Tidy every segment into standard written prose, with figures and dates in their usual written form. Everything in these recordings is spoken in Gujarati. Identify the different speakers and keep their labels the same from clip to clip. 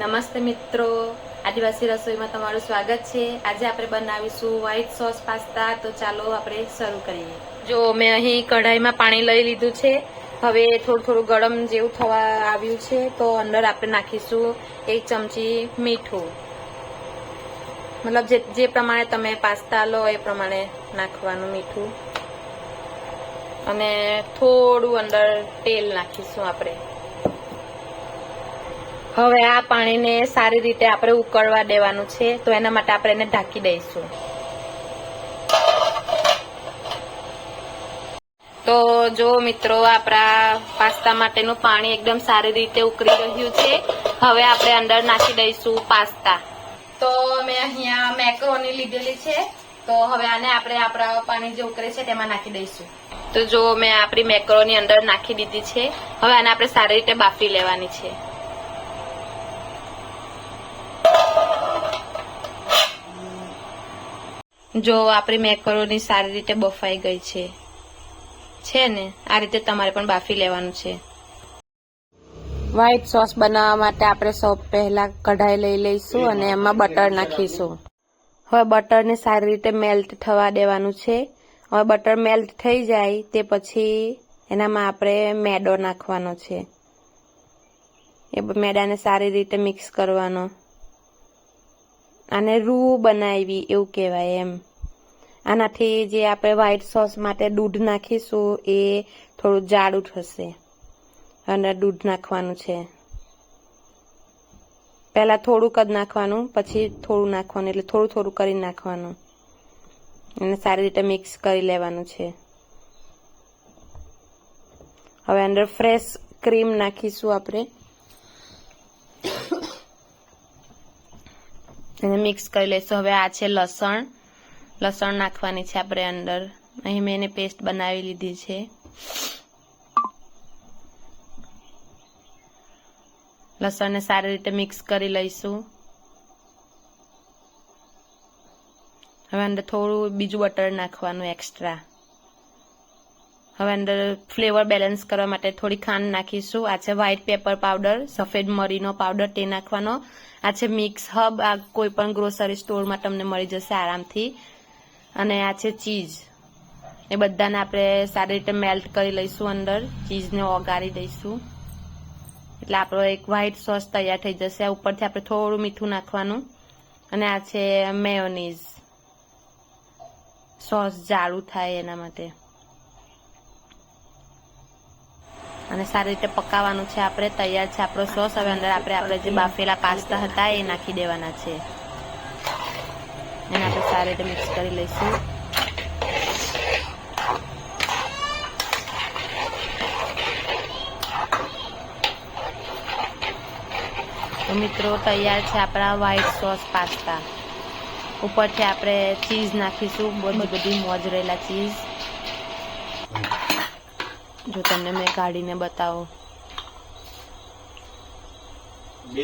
Speaker 1: નમસ્તે મિત્રો, આદિવાસી રસોઈમાં તમારું સ્વાગત છે। આજે આપણે બનાવીશું વ્હાઈટ સોસ પાસ્તા। તો ચાલો આપણે શરૂ કરીએ। જો મેં અહીં કઢાઈમાં પાણી લઈ લીધું છે। હવે થોડું ગરમ જેવું થવા આવ્યું છે તો અંદર આપણે નાખીશું 1 ચમચી મીઠું। મતલબ જે પ્રમાણે તમે પાસ્તા લો એ પ્રમાણે નાખવાનું મીઠું। અને થોડું અંદર તેલ નાખીશું આપણે। હવે આ પાણીને સારી રીતે આપણે ઉકળવા દેવાનું છે તો એના માટે આપણે એને ઢાંકી દઈશું। તો જો મિત્રો, આપણા પાસ્તા માટેનું પાણી એકદમ સારી રીતે ઉકળી રહ્યું છે। હવે આપણે અંદર નાખી દઈશું પાસ્તા। તો મેં અહીંયા મેક્રોની લીધેલી છે તો હવે આને આપણે આપણા પાણી જે ઉકળે છે તેમાં નાખી દઈશું। તો જો મેં આપણી મેક્રોની અંદર નાખી દીધી છે। હવે આને આપણે સારી રીતે બાફી લેવાની છે। જો આપણી મેકરોની સારી રીતે બફાઈ ગઈ છે ને, આ રીતે તમારે પણ બાફી લેવાનું છે। વ્હાઈટ સોસ બનાવવા માટે આપણે સૌ પહેલા કઢાઈ લઈ લઈશું અને એમાં બટર નાખીશું। હવે બટરને સારી રીતે મેલ્ટ થવા દેવાનું છે। હવે બટર મેલ્ટ થઈ જાય તે પછી એનામાં આપણે મેદો નાખવાનો છે। એ મેદાને સારી રીતે મિક્સ કરવાનો। આને રૂ બનાવી એવું કહેવાય એમ। આનાથી જે આપણે વ્હાઈટ સોસ માટે દૂધ નાખીશું એ થોડું જાડું થશે। અને દૂધ નાખવાનું છે। પહેલા થોડુંક જ નાખવાનું, પછી થોડું નાખવાનું, એટલે થોડું કરી નાખવાનું અને સારી રીતે મિક્સ કરી લેવાનું છે। હવે અંદર ફ્રેશ ક્રીમ નાખીશું આપણે અને મિક્સ કરી લઈશું। હવે આ છે લસણ નાખવાની છે આપણે અંદર। અહીં મેં એને પેસ્ટ બનાવી લીધી છે। લસણને સારી રીતે મિક્સ કરી લઈશું। હવે અંદર થોડું બીજું બટર નાખવાનું એક્સ્ટ્રા। હવે અંદર ફ્લેવર બેલેન્સ કરવા માટે થોડી ખાંડ નાખીશું। આ છે વ્હાઈટ પેપર પાવડર, સફેદ મરીનો પાવડર, તે નાખવાનો। આ છે મિક્સ હબ, આ કોઈ પણ ગ્રોસરી સ્ટોરમાં તમને મળી જશે આરામથી। અને આ છે ચીઝ। એ બધાને આપણે સારી રીતે મેલ્ટ કરી લઈશું। અંદર ચીઝને ઓગાળી દઈશું એટલે આપણો એક વ્હાઈટ સોસ તૈયાર થઈ જશે। આ ઉપરથી આપણે થોડું મીઠું નાખવાનું। અને આ છે મેયોનીઝ, સોસ જાડું થાય એના માટે। અને સારી રીતે પકાવવાનું છે આપણે। તૈયાર છે આપણો સોસ। હવે અંદર આપણે જે બાફેલા પાસ્તા હતા એ નાખી દેવાના છે। એને આપણે સારી રીતે મિક્સ કરી લઈશું। તો મિત્રો, તૈયાર છે આપણા વ્હાઈટ સોસ પાસ્તા। ઉપરથી આપણે ચીઝ નાખીશું, બધી મોઝરેલા ચીઝ। જો તમને મેં કાઢીને બતાવું,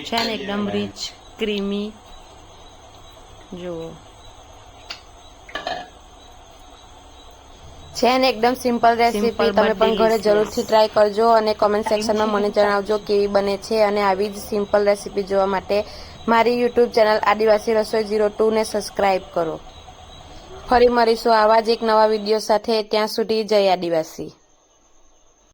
Speaker 1: છે ને એકદમ રીચ ક્રીમી। જુઓ, છે ને એકદમ સિમ્પલ રેસીપી। તમે પણ ઘરે જરૂરથી ટ્રાય કરજો અને કમેન્ટ સેક્શનમાં મને જણાવજો કેવી બને છે। અને આવી જ સિમ્પલ રેસીપી જોવા માટે મારી યુટ્યુબ ચેનલ આદિવાસી રસોઈ 02 ને સબસ્ક્રાઇબ કરો। ફરી મળીશું આવા જ એક નવા વિડીયો સાથે। ત્યાં સુધી જય આદિવાસી।